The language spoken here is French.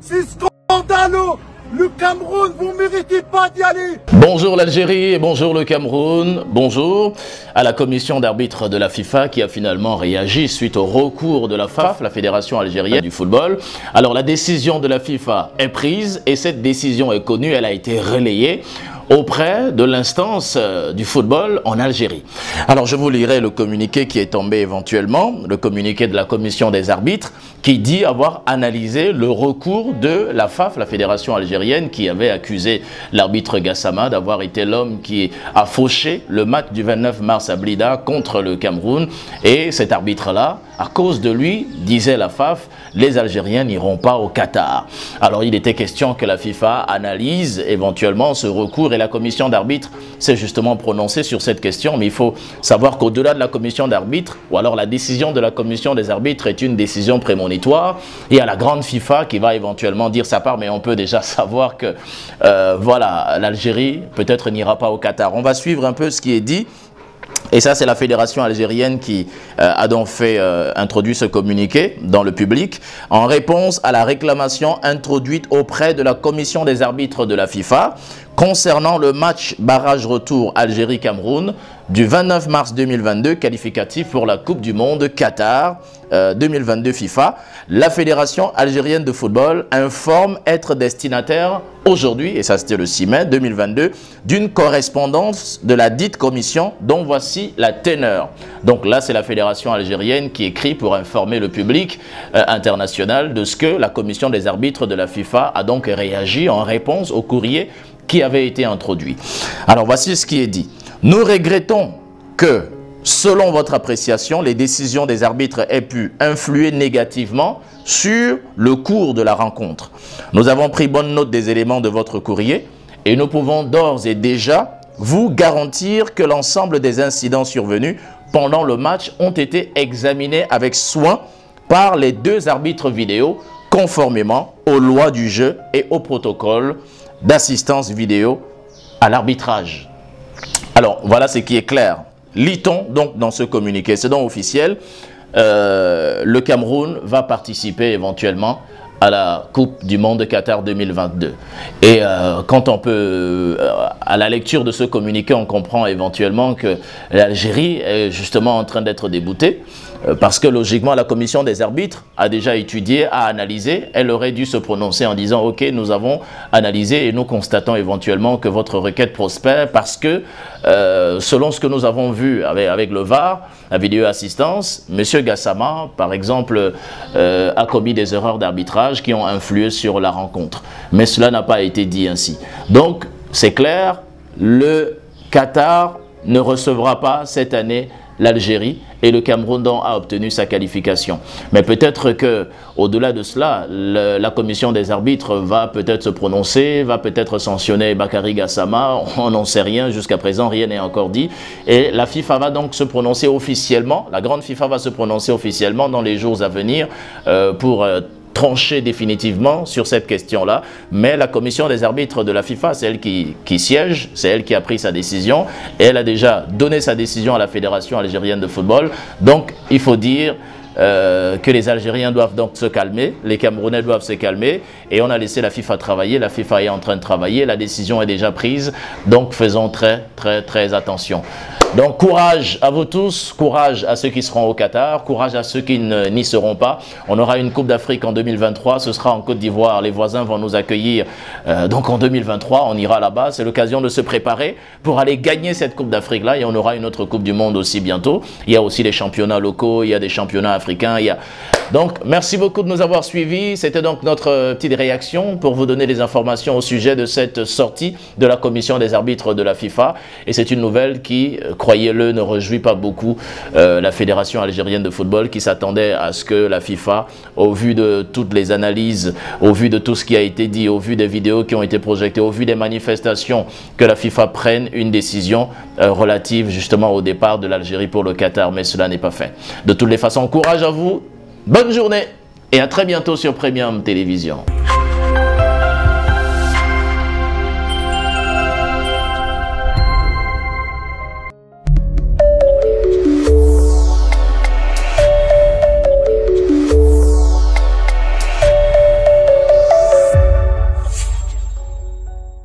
C'est scandaleux. Le Cameroun, vous ne méritez pas d'y aller. Bonjour l'Algérie et bonjour le Cameroun. Bonjour à la commission d'arbitre de la FIFA qui a finalement réagi suite au recours de la FAF, la Fédération algérienne du football. Alors la décision de la FIFA est prise et cette décision est connue, elle a été relayée auprès de l'instance du football en Algérie. Alors je vous lirai le communiqué qui est tombé éventuellement, le communiqué de la commission des arbitres qui dit avoir analysé le recours de la FAF, la Fédération algérienne, qui avait accusé l'arbitre Gassama d'avoir été l'homme qui a fauché le match du 29 mars à Blida contre le Cameroun. Et cet arbitre-là, à cause de lui, disait la FAF, les Algériens n'iront pas au Qatar. Alors il était question que la FIFA analyse éventuellement ce recours et la commission d'arbitre s'est justement prononcée sur cette question. Mais il faut savoir qu'au-delà de la commission d'arbitre, ou alors la décision de la commission des arbitres est une décision prémonitoire, il y a la grande FIFA qui va éventuellement dire sa part, mais on peut déjà savoir que voilà, l'Algérie peut-être n'ira pas au Qatar. On va suivre un peu ce qui est dit. Et ça, c'est la fédération algérienne qui a donc introduit ce communiqué dans le public en réponse à la réclamation introduite auprès de la commission des arbitres de la FIFA concernant le match barrage retour Algérie-Cameroun du 29 mars 2022, qualificatif pour la Coupe du Monde Qatar 2022 FIFA. La Fédération algérienne de football informe être destinataire aujourd'hui, et ça c'était le 6 mai 2022, d'une correspondance de la dite commission dont voici la teneur. Donc là, c'est la Fédération algérienne qui écrit pour informer le public international de ce que la commission des arbitres de la FIFA a donc réagi en réponse au courrier qui avait été introduit. Alors voici ce qui est dit. Nous regrettons que, selon votre appréciation, les décisions des arbitres aient pu influer négativement sur le cours de la rencontre. Nous avons pris bonne note des éléments de votre courrier et nous pouvons d'ores et déjà vous garantir que l'ensemble des incidents survenus pendant le match ont été examinés avec soin par les deux arbitres vidéo conformément aux lois du jeu et au protocole d'assistance vidéo à l'arbitrage. Alors, voilà ce qui est clair. Lit-on donc dans ce communiqué, c'est donc officiel, le Cameroun va participer éventuellement à la Coupe du Monde Qatar 2022. Et quand on peut, à la lecture de ce communiqué, on comprend éventuellement que l'Algérie est justement en train d'être déboutée. Parce que logiquement, la commission des arbitres a déjà étudié, a analysé. Elle aurait dû se prononcer en disant « Ok, nous avons analysé et nous constatons éventuellement que votre requête prospère parce que selon ce que nous avons vu avec le VAR, la vidéo assistance, M. Gassama, par exemple, a commis des erreurs d'arbitrage qui ont influé sur la rencontre. Mais cela n'a pas été dit ainsi. Donc, c'est clair, le Qatar ne recevra pas cette année l'Algérie et le Cameroun a obtenu sa qualification. Mais peut-être que au-delà de cela, la commission des arbitres va peut-être se prononcer, va peut-être sanctionner Bakary Gassama, on n'en sait rien, jusqu'à présent rien n'est encore dit. Et la FIFA va donc se prononcer officiellement, la grande FIFA va se prononcer officiellement dans les jours à venir pour trancher définitivement sur cette question-là, mais la commission des arbitres de la FIFA, c'est elle qui siège, c'est elle qui a pris sa décision, et elle a déjà donné sa décision à la Fédération algérienne de football. Donc, il faut dire que les Algériens doivent donc se calmer, les Camerounais doivent se calmer, et on a laissé la FIFA travailler, la FIFA est en train de travailler, la décision est déjà prise, donc faisons très attention. Donc courage à vous tous, courage à ceux qui seront au Qatar, courage à ceux qui n'y seront pas. On aura une Coupe d'Afrique en 2023, ce sera en Côte d'Ivoire, les voisins vont nous accueillir. Donc en 2023, on ira là-bas, c'est l'occasion de se préparer pour aller gagner cette Coupe d'Afrique-là et on aura une autre Coupe du Monde aussi bientôt. Il y a aussi les championnats locaux, il y a des championnats africains, Donc, merci beaucoup de nous avoir suivis. C'était donc notre petite réaction pour vous donner des informations au sujet de cette sortie de la commission des arbitres de la FIFA. Et c'est une nouvelle qui, croyez-le, ne réjouit pas beaucoup la Fédération algérienne de football qui s'attendait à ce que la FIFA, au vu de toutes les analyses, au vu de tout ce qui a été dit, au vu des vidéos qui ont été projetées, au vu des manifestations, que la FIFA prenne une décision relative justement au départ de l'Algérie pour le Qatar. Mais cela n'est pas fait. De toutes les façons, courage à vous. Bonne journée et à très bientôt sur Premium Télévision.